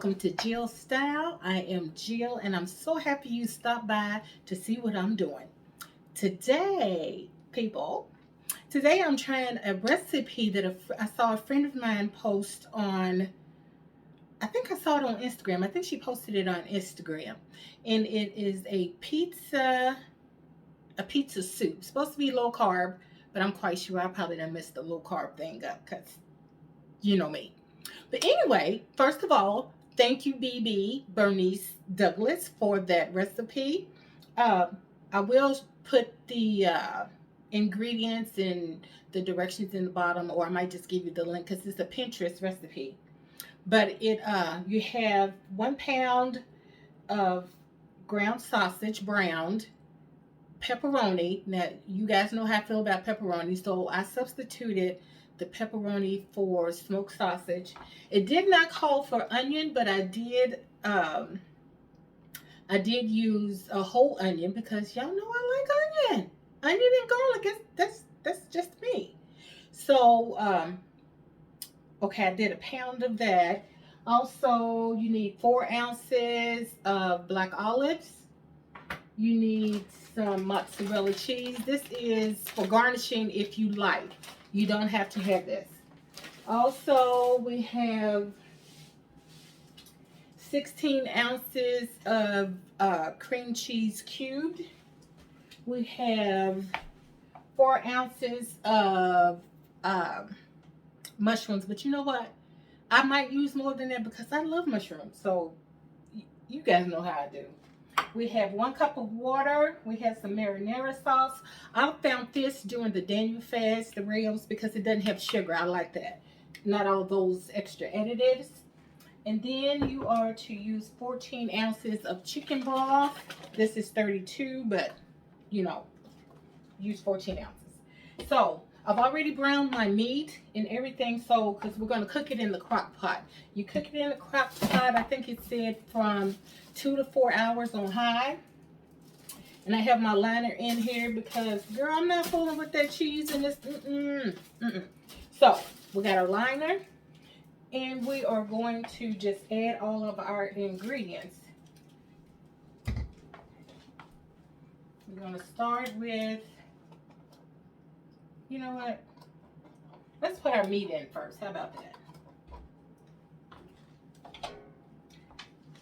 welcome to Jill's Style. I am Jill and I'm so happy you stopped by to see what I'm doing. Today, people, today I'm trying a recipe that I saw a friend of mine post on, I think I saw it on Instagram. I think she posted it on Instagram. And it is a pizza soup. It's supposed to be low carb, but I'm quite sure I probably done messed the low carb thing up because you know me. But anyway, first of all, thank you, BB Bernice Douglas, for that recipe. Uh, I will put the ingredients and the directions in the bottom, or I might just give you the link because it's a Pinterest recipe. But you have 1 pound of ground sausage, browned pepperoni. Now, you guys know how I feel about pepperoni, so I substituted the pepperoni for smoked sausage. It did not call for onion, but I did use a whole onion because y'all know I like onion and garlic. That's just me. So okay, I did a pound of that. Also, you need 4 ounces of black olives. You need some mozzarella cheese. This is for garnishing if you like. You don't have to have this. Also, we have 16 ounces of cream cheese cubed. We have 4 ounces of mushrooms. But you know what? I might use more than that because I love mushrooms. So you guys know how I do. We have 1 cup of water. We have some marinara sauce. I found this during the Daniel fast, the Rails, because it doesn't have sugar. I like that. Not all those extra additives. And then you are to use 14 ounces of chicken broth. This is 32, but you know, use 14 ounces. So I've already browned my meat and everything, so because we're going to cook it in the crock pot. You cook it in the crock pot, I think it said from 2 to 4 hours on high. And I have my liner in here because, girl, I'm not fooling with that cheese and this. So we got our liner, and we are going to just add all of our ingredients. We're going to start with, you know what? Let's put our meat in first. How about that?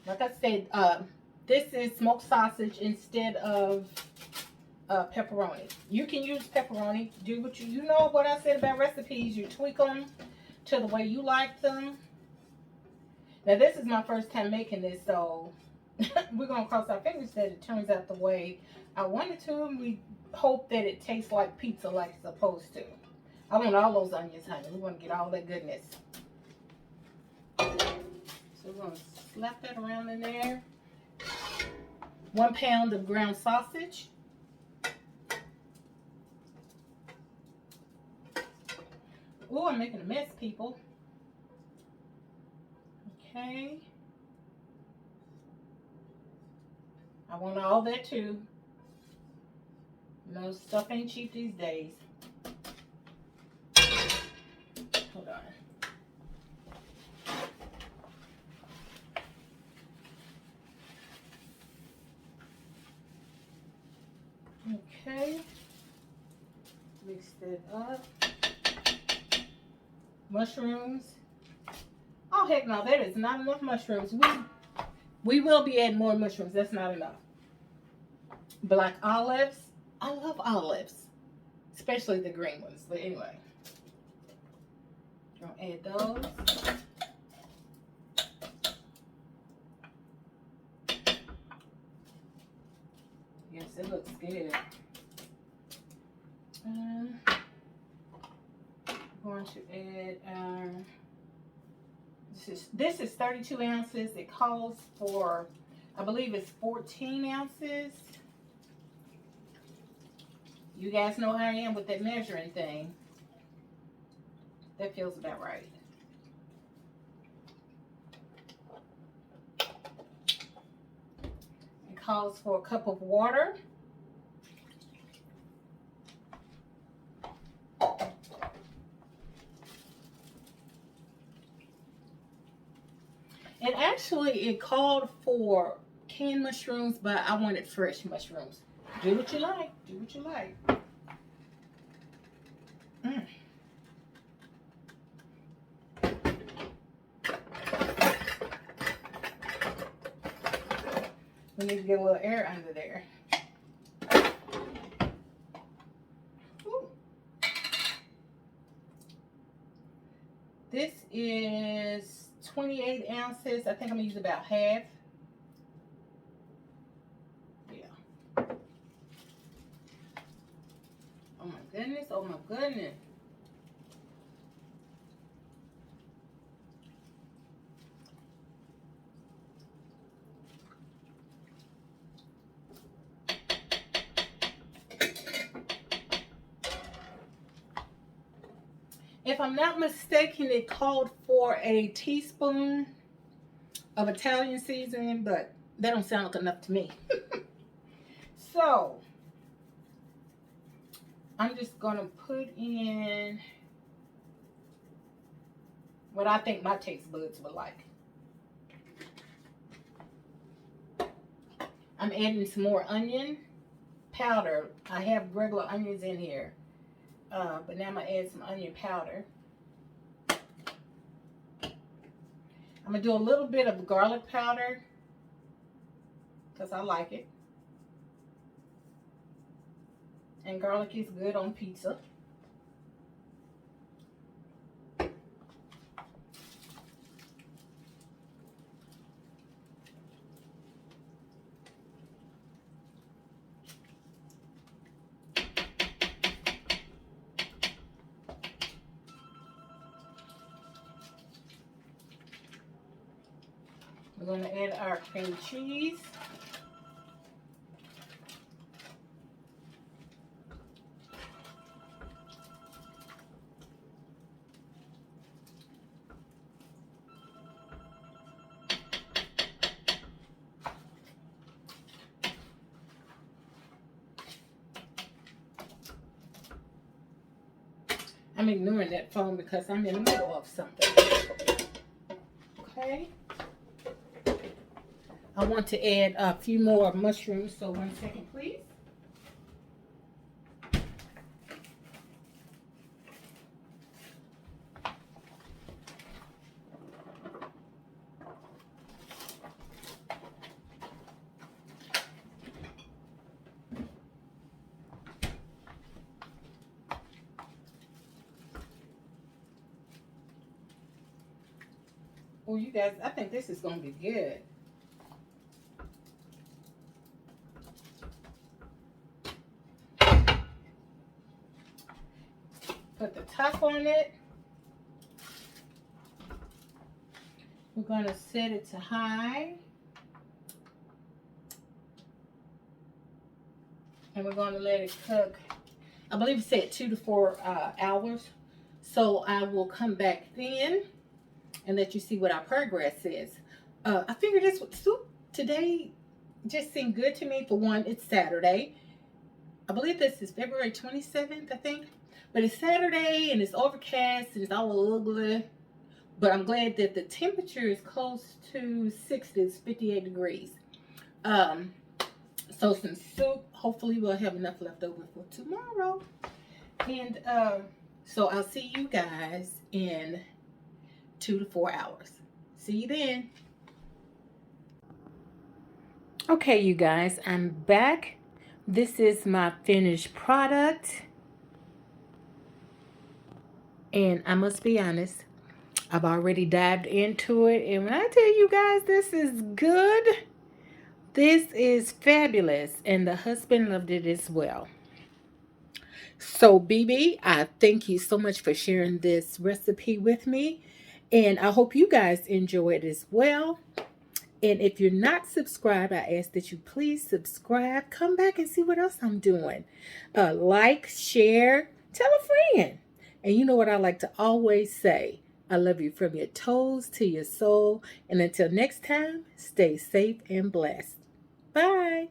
Like I said, this is smoked sausage instead of pepperoni. You can use pepperoni. Do what you know what I said about recipes. You tweak them to the way you like them. Now, this is my first time making this, so we're going to cross our fingers that it turns out the way I wanted to, and we hope that it tastes like pizza like it's supposed to. I want all those onions, honey. We want to get all that goodness. So we're going to slap that around in there. 1 pound of ground sausage. Oh, I'm making a mess, people. Okay. I want all that too. No, stuff ain't cheap these days. Hold on. Okay. Mix that up. Mushrooms. Oh, heck no, that is not enough mushrooms. We will be adding more mushrooms. That's not enough. Black olives. I love olives, especially the green ones. But anyway, gonna add those. Yes, it looks good. I'm going to add this is 32 ounces. It calls for, I believe it's 14 ounces. You guys know how I am with that measuring thing. That feels about right. It calls for a cup of water. And actually, it called for canned mushrooms, but I wanted fresh mushrooms. Do what you like. Do what you like. Mm. We need to get a little air under there. Ooh. This is 28 ounces. I think I'm going to use about half. Yeah. Oh my goodness. Oh my goodness. If I'm not mistaken, it called for a teaspoon of Italian seasoning, but that don't sound like enough to me. So, I'm just going to put in what I think my taste buds would like. I'm adding some more onion powder. I have regular onions in here. But now I'm going to add some onion powder. I'm going to do a little bit of garlic powder because I like it. And garlic is good on pizza. We're going to add our cream cheese. I'm ignoring that phone because I'm in the middle of something. Okay. I want to add a few more mushrooms, so 1 second, please. Oh, you guys, I think this is going to be good. Put the top on it. We're going to set it to high. And we're going to let it cook. I believe it said 2 to 4 hours. So I will come back then and let you see what our progress is. I figured this soup today just seemed good to me. For one, it's Saturday. I believe this is February 27th, I think. But it's Saturday and it's overcast and it's all ugly. But I'm glad that the temperature is close to 60s, 58 degrees. So some soup. Hopefully we'll have enough left over for tomorrow. And so I'll see you guys in 2 to 4 hours. See you then. Okay, you guys, I'm back. This is my finished product. And I must be honest, I've already dived into it. And when I tell you guys this is good, this is fabulous. And the husband loved it as well. So, BB, I thank you so much for sharing this recipe with me. And I hope you guys enjoy it as well. And if you're not subscribed, I ask that you please subscribe. Come back and see what else I'm doing. Like, share, tell a friend. And you know what I like to always say. I love you from your toes to your soul. And until next time, stay safe and blessed. Bye.